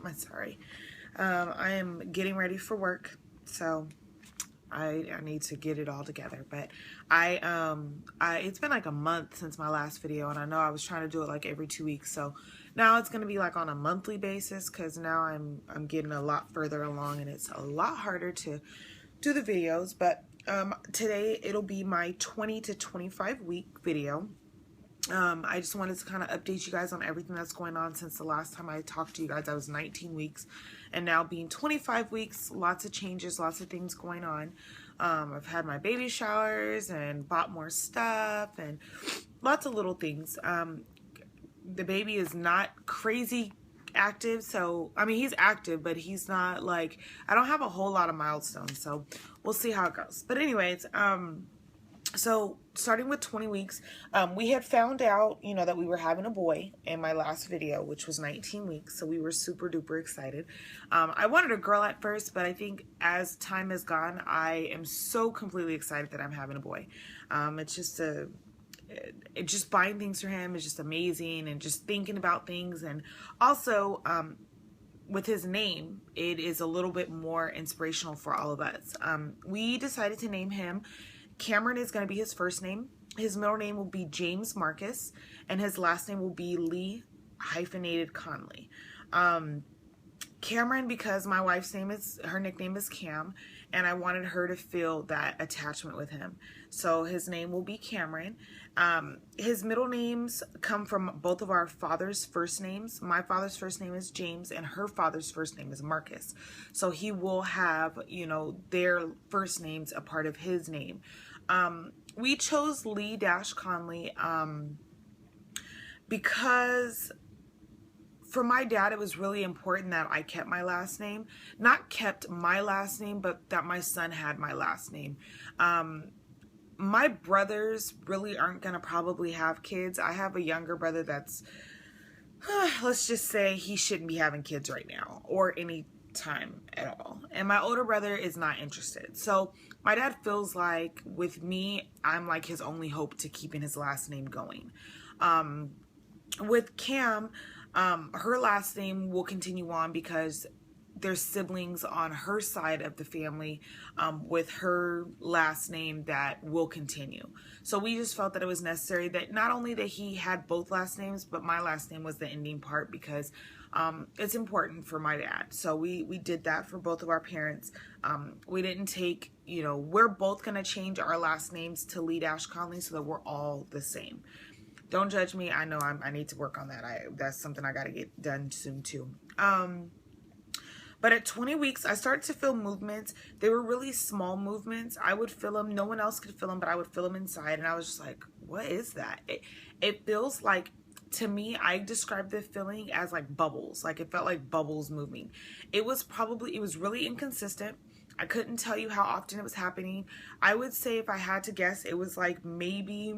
I'm sorry. I am getting ready for work, so I need to get it all together. But it's been like a month since my last video, and I know I was trying to do it like every 2 weeks. So now it's gonna be like on a monthly basis because now I'm getting a lot further along, and it's a lot harder to do the videos. But today it'll be my 20 to 25 week video. I just wanted to kind of update you guys on everything that's going on since the last time I talked to you guys. I was 19 weeks, and now being 25 weeks, lots of changes, lots of things going on. I've had my baby showers and bought more stuff and lots of little things. The baby is not crazy active, so I mean, he's active, but he's not like, I don't have a whole lot of milestones, so we'll see how it goes. But anyways, so starting with 20 weeks, we had found out, you know, that we were having a boy in my last video, which was 19 weeks. So we were super duper excited. I wanted a girl at first, but I think as time has gone, I am so completely excited that I'm having a boy. It's just buying things for him is just amazing, and just thinking about things. And also, with his name, it is a little bit more inspirational for all of us. We decided to name him Cameron. Is going to be his first name. His middle name will be James Marcus, and his last name will be Lee hyphenated Conley. Cameron, because my wife's name is, her nickname is Cam, and I wanted her to feel that attachment with him. So his name will be Cameron. His middle names come from both of our father's first names. My father's first name is James, and her father's first name is Marcus. So he will have, you know, their first names a part of his name. We chose Lee Conley because for my dad, it was really important that I kept my last name. Not kept my last name, but that my son had my last name. My brothers really aren't going to probably have kids. I have a younger brother that's, let's just say he shouldn't be having kids right now or any time at all. And my older brother is not interested. So my dad feels like with me, I'm like his only hope to keeping his last name going. With Cam, her last name will continue on because there's siblings on her side of the family with her last name that will continue. So we just felt that it was necessary that not only that he had both last names, but my last name was the ending part because it's important for my dad. So we did that for both of our parents. We didn't take, you know, we're both going to change our last names to Lee Conley so that we're all the same. Don't judge me. I know I need to work on that. That's something I got to get done soon too. But at 20 weeks, I started to feel movements. They were really small movements. I would feel them. No one else could feel them, but I would feel them inside. And I was just like, what is that? It feels like, to me, I described the feeling as like bubbles. Like it felt like bubbles moving. It was really inconsistent. I couldn't tell you how often it was happening. I would say if I had to guess, it was like maybe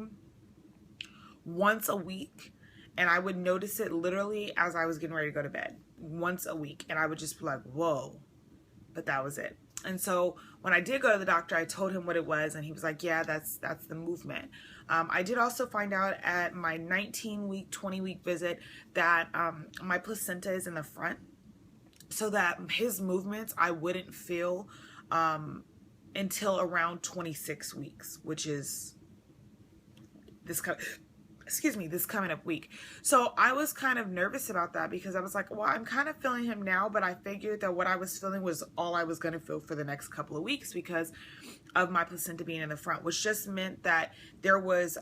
once a week, and I would notice it literally as I was getting ready to go to bed. Once a week, and I would just be like, whoa. But that was it. And so when I did go to the doctor, I told him what it was, and he was like, yeah, that's the movement. I did also find out at my 19-week, 20-week visit that my placenta is in the front, so that his movements I wouldn't feel until around 26 weeks, which is this coming up week. So I was kind of nervous about that because I was like, well, I'm kind of feeling him now, but I figured that what I was feeling was all I was going to feel for the next couple of weeks because of my placenta being in the front, which just meant that there was,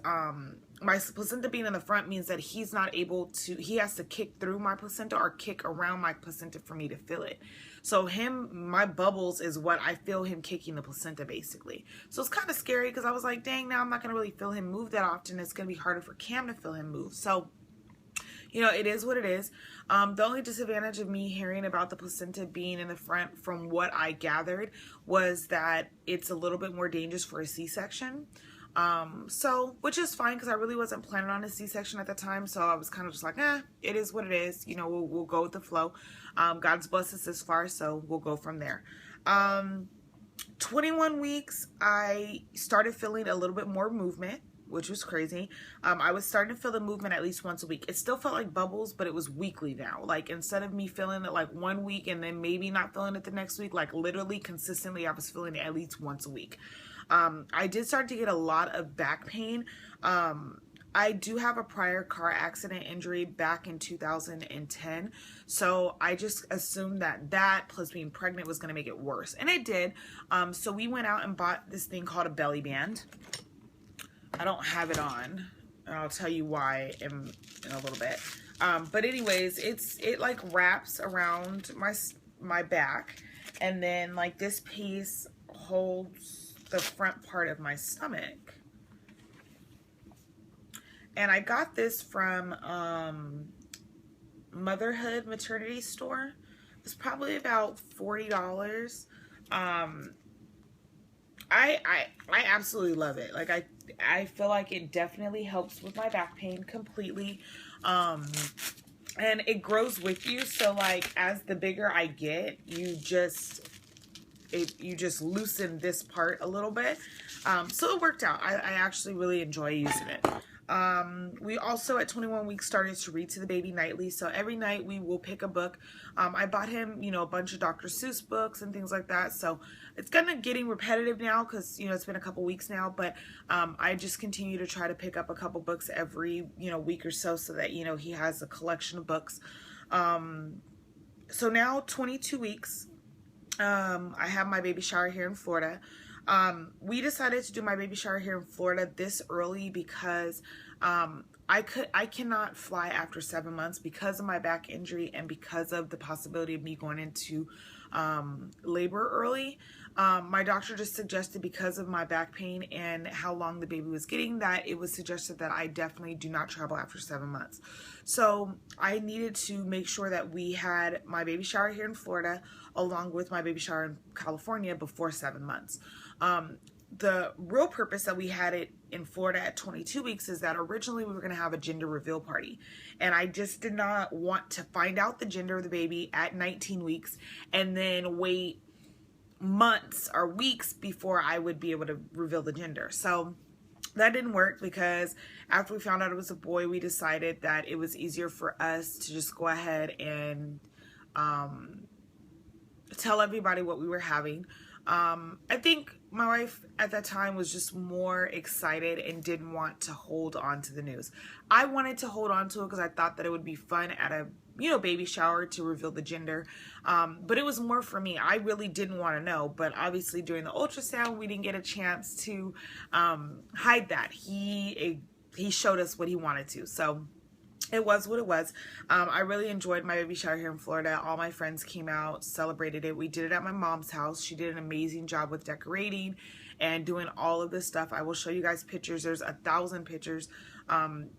my placenta being in the front means that he's not able to, he has to kick through my placenta or kick around my placenta for me to feel it. So my bubbles is what I feel him kicking the placenta basically. So it's kind of scary because I was like, dang, now I'm not going to really feel him move that often. It's going to be harder for Cam to feel him move. So, you know, it is what it is. The only disadvantage of me hearing about the placenta being in the front from what I gathered was that it's a little bit more dangerous for a C-section. So, which is fine because I really wasn't planning on a C-section at the time. So I was kind of just like, it is what it is. You know, we'll go with the flow. God's blessed us this far, so we'll go from there. 21 weeks, I started feeling a little bit more movement. which was crazy. I was starting to feel the movement at least once a week. It still felt like bubbles, but it was weekly now. Like, instead of me feeling it like 1 week and then maybe not feeling it the next week, like literally consistently I was feeling it at least once a week. I did start to get a lot of back pain. I do have a prior car accident injury back in 2010, so I just assumed that plus being pregnant was going to make it worse, and it did. So we went out and bought this thing called a belly band. I don't have it on, and I'll tell you why in a little bit. But anyways, it like wraps around my back, and then like this piece holds the front part of my stomach. And I got this from Motherhood Maternity Store. It's probably about $40. I absolutely love it. Like, I feel like it definitely helps with my back pain completely. And it grows with you. So like, as the bigger I get, you just loosen this part a little bit. So it worked out. I actually really enjoy using it. We also at 21 weeks started to read to the baby nightly. So every night we will pick a book. I bought him, you know, a bunch of Dr. Seuss books and things like that. So it's kind of getting repetitive now because, you know, it's been a couple weeks now, but, I just continue to try to pick up a couple books every, you know, week or so that, you know, he has a collection of books. So now 22 weeks, I have my baby shower here in Florida. We decided to do my baby shower here in Florida this early because I cannot fly after 7 months because of my back injury and because of the possibility of me going into labor early. My doctor just suggested, because of my back pain and how long the baby was getting, that it was suggested that I definitely do not travel after 7 months. So I needed to make sure that we had my baby shower here in Florida along with my baby shower in California before 7 months. The real purpose that we had it in Florida at 22 weeks is that originally we were going to have a gender reveal party, and I just did not want to find out the gender of the baby at 19 weeks and then wait months or weeks before I would be able to reveal the gender. So that didn't work, because after we found out it was a boy, we decided that it was easier for us to just go ahead and tell everybody what we were having. I think my wife at that time was just more excited and didn't want to hold on to the news. I wanted to hold on to it because I thought that it would be fun at a, you know, baby shower to reveal the gender. But it was more for me. I really didn't want to know. But obviously during the ultrasound, we didn't get a chance to hide that. He showed us what he wanted to. So it was what it was. I really enjoyed my baby shower here in Florida. All my friends came out, celebrated it. We did it at my mom's house. She did an amazing job with decorating and doing all of this stuff. I will show you guys pictures. There's 1,000 pictures.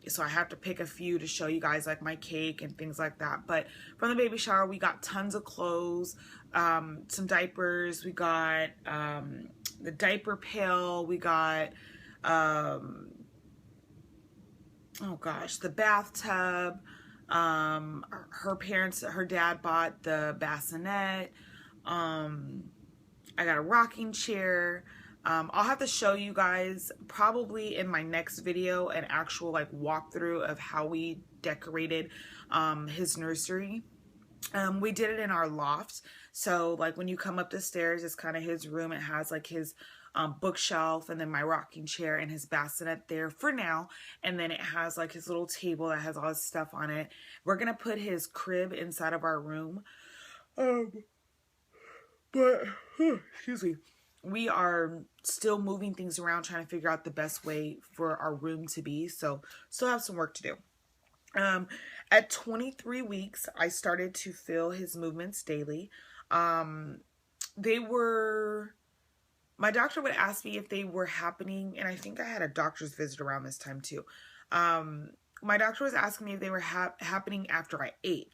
So I have to pick a few to show you guys, like my cake and things like that. But from the baby shower, we got tons of clothes, some diapers. We got the diaper pail. We got oh gosh, the bathtub. Her dad bought the bassinet. I got a rocking chair. I'll have to show you guys probably in my next video an actual like walkthrough of how we decorated his nursery. We did it in our loft. So like when you come up the stairs, it's kind of his room. It has like his bookshelf and then my rocking chair and his bassinet there for now. And then it has like his little table that has all his stuff on it. We're going to put his crib inside of our room. Excuse me. We are still moving things around, trying to figure out the best way for our room to be. So still have some work to do. At 23 weeks, I started to feel his movements daily. My doctor would ask me if they were happening, and I think I had a doctor's visit around this time too. My doctor was asking me if they were happening after I ate.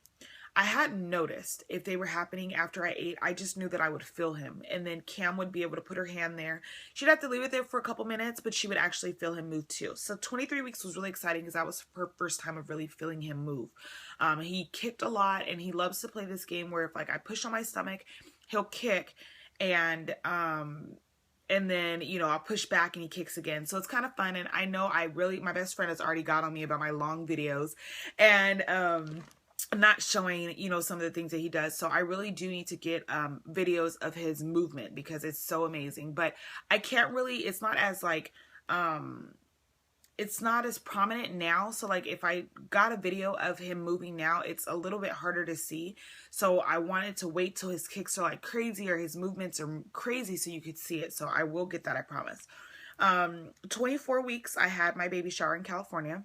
I hadn't noticed if they were happening after I ate. I just knew that I would feel him. And then Cam would be able to put her hand there. She'd have to leave it there for a couple minutes, but she would actually feel him move too. So 23 weeks was really exciting because that was her first time of really feeling him move. He kicked a lot, and he loves to play this game where if like I push on my stomach, he'll kick, and and then, you know, I'll push back and he kicks again. So it's kind of fun. And I know my best friend has already got on me about my long videos and not showing, you know, some of the things that he does. So I really do need to get videos of his movement because it's so amazing. But I can't really, it's not as like, it's not as prominent now. So like if I got a video of him moving now, it's a little bit harder to see. So I wanted to wait till his kicks are like crazy or his movements are crazy so you could see it. So I will get that, I promise. 24 weeks, I had my baby shower in California,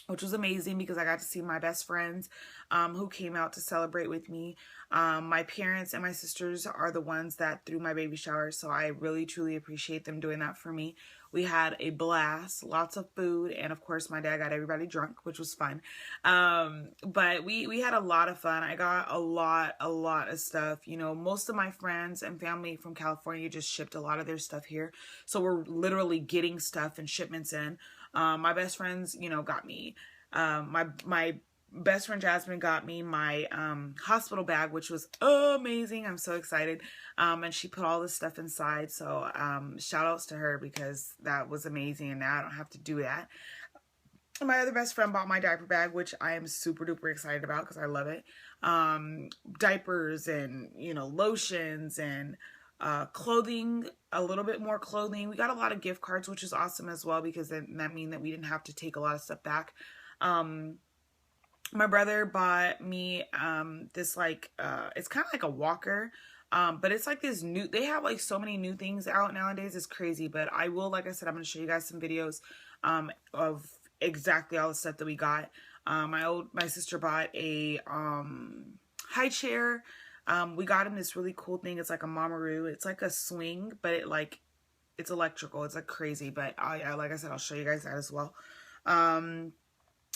which was amazing because I got to see my best friends who came out to celebrate with me. My parents and my sisters are the ones that threw my baby shower, so I really truly appreciate them doing that for me. We had a blast, lots of food, and of course my dad got everybody drunk, which was fun. But we had a lot of fun. I got a lot of stuff. You know, most of my friends and family from California just shipped a lot of their stuff here, so we're literally getting stuff and shipments in. My best friends, you know, got me, my best friend Jasmine got me my hospital bag, which was amazing. I'm so excited. And she put all this stuff inside. So shout outs to her because that was amazing. And now I don't have to do that. My other best friend bought my diaper bag, which I am super duper excited about because I love it. Diapers and, you know, lotions and clothing, a little bit more clothing. We got a lot of gift cards, which is awesome as well because then that means that we didn't have to take a lot of stuff back. My brother bought me this like it's kind of like a walker, but it's like this new, they have like so many new things out nowadays. It's crazy. But I will, like I said, I'm going to show you guys some videos of exactly all the stuff that we got. My sister bought a high chair. We got him this really cool thing. It's like a Mamaroo. It's like a swing, but it's electrical. It's like crazy. But like I said, I'll show you guys that as well.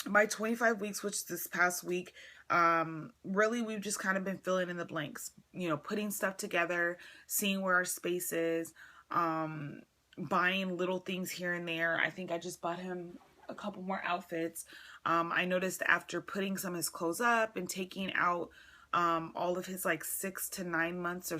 My 25 weeks, which this past week, really we've just kind of been filling in the blanks, you know, putting stuff together, seeing where our space is, buying little things here and there. I think I just bought him a couple more outfits. I noticed after putting some of his clothes up and taking out all of his like 6 to 9 months or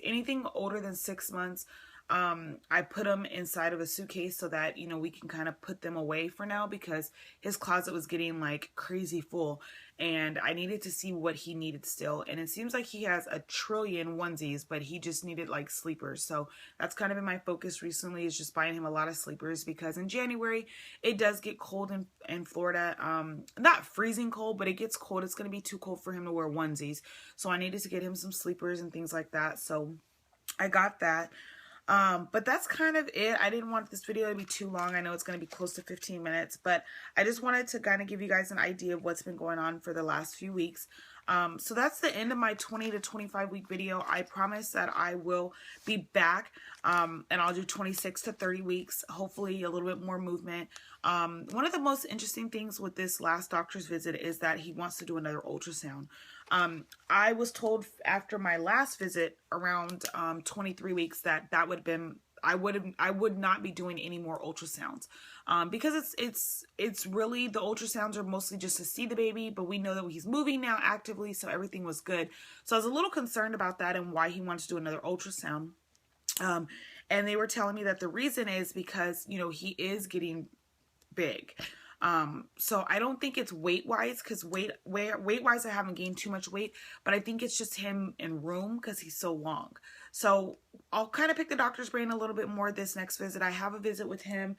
anything older than 6 months, I put them inside of a suitcase so that, you know, we can kind of put them away for now because his closet was getting like crazy full and I needed to see what he needed still. And it seems like he has a trillion onesies, but he just needed like sleepers. So that's kind of been my focus recently, is just buying him a lot of sleepers because in January it does get cold in Florida. Not freezing cold, but it gets cold. It's going to be too cold for him to wear onesies. So I needed to get him some sleepers and things like that. So I got that. But that's kind of it. I didn't want this video to be too long. I know it's going to be close to 15 minutes, but I just wanted to kind of give you guys an idea of what's been going on for the last few weeks. So that's the end of my 20 to 25 week video. I promise that I will be back, and I'll do 26 to 30 weeks, hopefully a little bit more movement. One of the most interesting things with this last doctor's visit is that he wants to do another ultrasound. I was told after my last visit around 23 weeks that would have been, I would not be doing any more ultrasounds because it's really, the ultrasounds are mostly just to see the baby, but we know that he's moving now actively, so everything was good. So I was a little concerned about that and why he wanted to do another ultrasound. And they were telling me that the reason is because, you know, he is getting big. So I don't think it's weight-wise, because weight-wise I haven't gained too much weight, but I think it's just him in room because he's so long. So I'll kind of pick the doctor's brain a little bit more this next visit. I have a visit with him,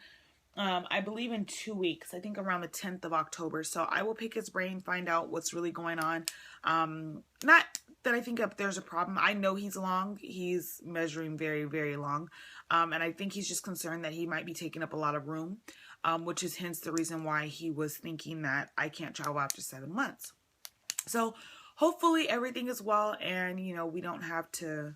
I believe in 2 weeks, I think around the 10th of October. So I will pick his brain, find out what's really going on. Not that I think there's a problem. I know he's long. He's measuring very, very long. And I think he's just concerned that he might be taking up a lot of room. Which is hence the reason why he was thinking that I can't travel after 7 months. So hopefully everything is well and, you know, we don't have to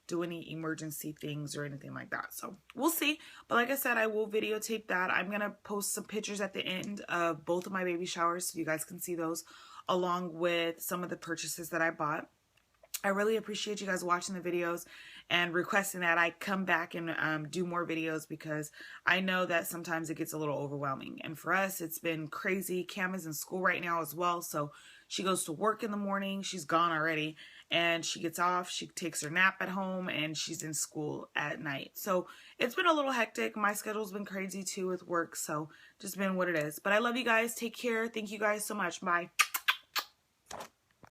do any emergency things or anything like that. So we'll see. But like I said, I will videotape that. I'm going to post some pictures at the end of both of my baby showers so you guys can see those along with some of the purchases that I bought. I really appreciate you guys watching the videos and requesting that I come back and do more videos, because I know that sometimes it gets a little overwhelming. And for us, it's been crazy. Cam is in school right now as well, so she goes to work in the morning. She's gone already, and she gets off. She takes her nap at home, and she's in school at night. So it's been a little hectic. My schedule's been crazy too with work, so just been what it is. But I love you guys. Take care. Thank you guys so much. Bye.